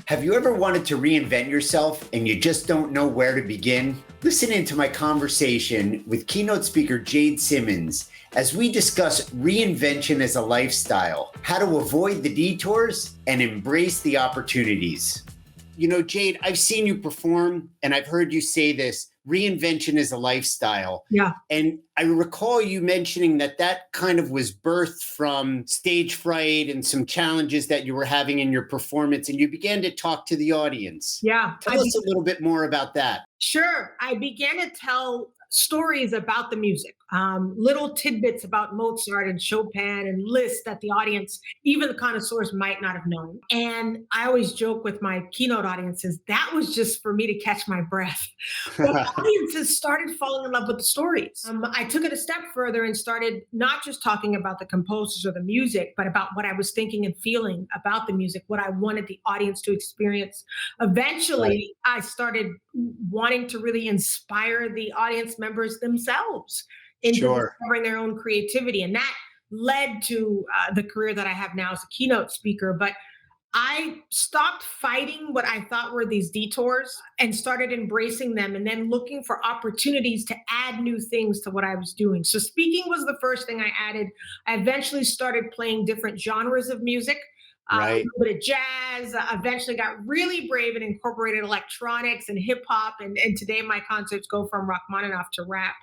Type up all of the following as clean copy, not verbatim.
Have you ever wanted to reinvent yourself and you just don't know where to begin? Listen into my conversation with keynote speaker Jade Simmons as we discuss reinvention as a lifestyle, how to avoid the detours and embrace the opportunities. You know, Jade, I've seen you perform and I've heard you say this, reinvention is a lifestyle. Yeah. And I recall you mentioning that kind of was birthed from stage fright and some challenges that you were having in your performance, and you began to talk to the audience. Yeah. Tell us a little bit more about that. Sure. I began to tell stories about the music, little tidbits about Mozart and Chopin and Liszt that the audience, even the connoisseurs, might not have known. And I always joke with my keynote audiences, that was just for me to catch my breath. But audiences started falling in love with the stories. I took it a step further and started not just talking about the composers or the music, but about what I was thinking and feeling about the music, what I wanted the audience to experience. Eventually, I started wanting to really inspire the audience members themselves into discovering their own creativity. And that led to the career that I have now as a keynote speaker. But I stopped fighting what I thought were these detours and started embracing them and then looking for opportunities to add new things to what I was doing. So speaking was the first thing I added. I eventually started playing different genres of music. A little bit of jazz, eventually got really brave and incorporated electronics and hip hop. And today my concerts go from Rachmaninoff to rap.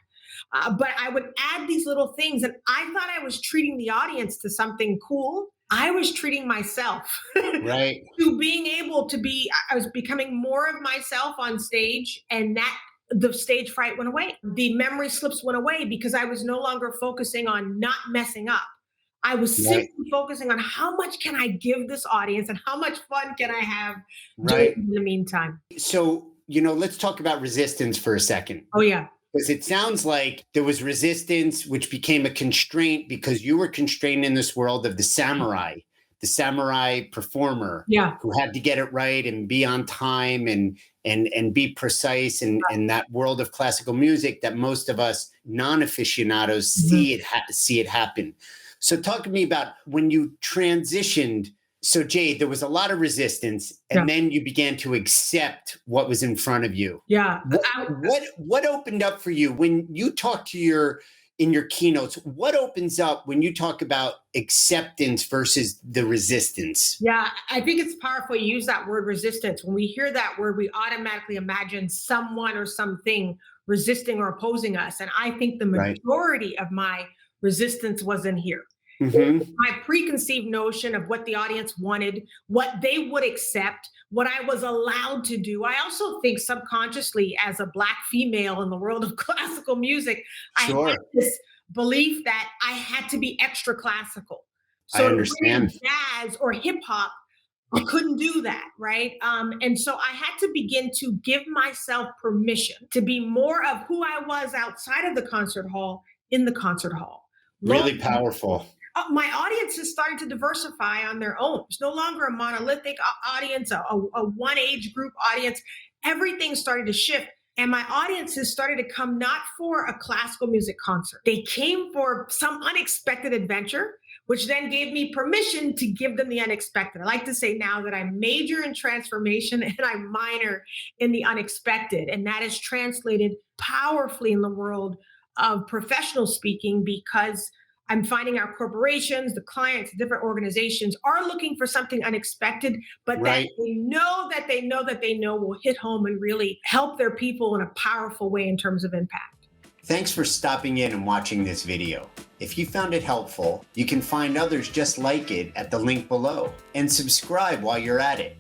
But I would add these little things, and I thought I was treating the audience to something cool. I was treating myself to being able to be, I was becoming more of myself on stage, and that the stage fright went away. The memory slips went away because I was no longer focusing on not messing up. I was simply focusing on how much can I give this audience and how much fun can I have in the meantime. So, let's talk about resistance for a second. Oh, yeah. Because it sounds like there was resistance, which became a constraint because you were constrained in this world of the samurai performer who had to get it right and be on time and be precise and that world of classical music that most of us non-aficionados see it happen. So talk to me about when you transitioned. So Jade, there was a lot of resistance and then you began to accept what was in front of you. Yeah. What opened up for you when you talk to in your keynotes? What opens up when you talk about acceptance versus the resistance? Yeah, I think it's powerful you use that word resistance. When we hear that word, we automatically imagine someone or something resisting or opposing us. And I think the majority of my resistance was in here. My preconceived notion of what the audience wanted, what they would accept, what I was allowed to do. I also think subconsciously, as a Black female in the world of classical music, I had this belief that I had to be extra classical. So I understand. Jazz or hip hop, I couldn't do that, right? And so I had to begin to give myself permission to be more of who I was outside of the concert hall in the concert hall. Really powerful. My audience is starting to diversify on their own. It's no longer a monolithic audience, a one age group audience. Everything started to shift. And my audience has started to come not for a classical music concert. They came for some unexpected adventure, which then gave me permission to give them the unexpected. I like to say now that I major in transformation and I minor in the unexpected. And that is translated powerfully in the world of professional speaking because I'm finding our corporations, the clients, different organizations are looking for something unexpected, but that they know will hit home and really help their people in a powerful way in terms of impact. Thanks for stopping in and watching this video. If you found it helpful, you can find others just like it at the link below and subscribe while you're at it.